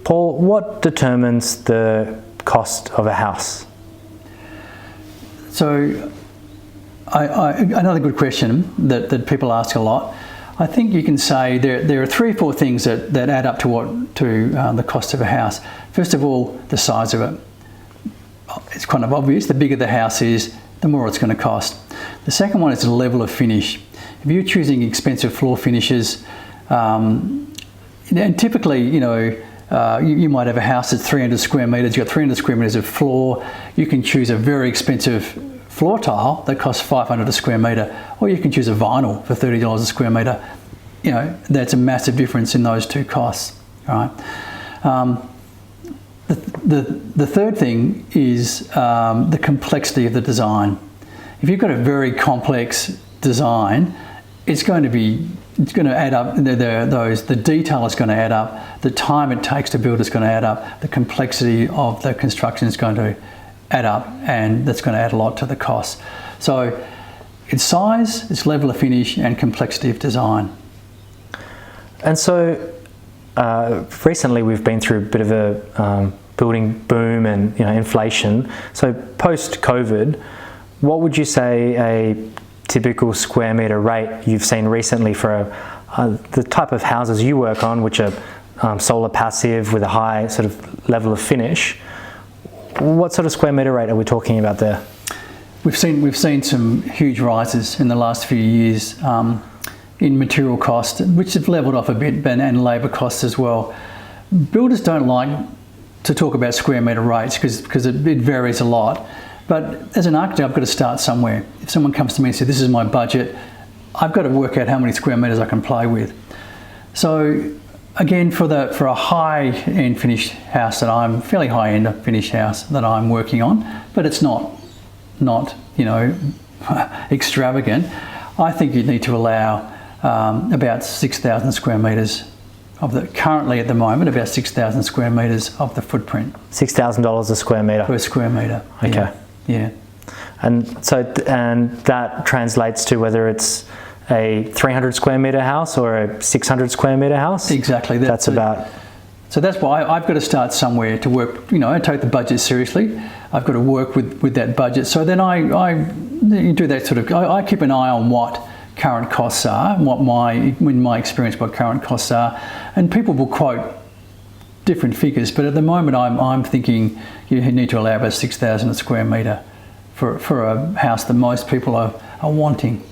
Paul, what determines the cost of a house? So, another good question that people ask a lot. I think you can say there are 3 or 4 things that add up to the cost of a house. First of all, the size of it. It's kind of obvious. The bigger the house is, the more it's going to cost. The second one is the level of finish. If you're choosing expensive floor finishes, and typically, you might have a house that's 300 square metres, you've got 300 square metres of floor. You can choose a very expensive floor tile that costs $500 a square metre, or you can choose a vinyl for $30 a square metre. That's a massive difference in those 2 costs, right? The third thing is the complexity of the design. If you've got a very complex design, it's going to add up. The detail is going to add up. The time it takes to build is going to add up. The complexity of the construction is going to add up, and that's going to add a lot to the cost. So it's size, it's level of finish, and complexity of design. And so recently we've been through a bit of a building boom and inflation. So post-COVID, what would you say a typical square metre rate you've seen recently for the type of houses you work on, which are solar passive with a high sort of level of finish? What sort of square metre rate are we talking about there? We've seen some huge rises in the last few years in material costs, which have levelled off a bit, and labour costs as well. Builders don't like to talk about square metre rates because it varies a lot. But as an architect, I've got to start somewhere. If someone comes to me and says, this is my budget, I've got to work out how many square metres I can play with. So again, for a high-end finished house fairly high-end finished house that I'm working on, but it's not extravagant, I think you need to allow about 6,000 square metres currently at the moment, about 6,000 square metres of the footprint. $6,000 a square metre? Per square metre. Okay. Yeah. And that translates to whether it's a 300 square metre house or a 600 square metre house? Exactly. That's about... So that's why I've got to start somewhere to work, I take the budget seriously. I've got to work with that budget. So then I do that sort of, I keep an eye on what current costs are, and in my experience, what current costs are. And people will quote different figures, but at the moment I'm thinking you need to allow about 6,000 a square metre for a house that most people are wanting.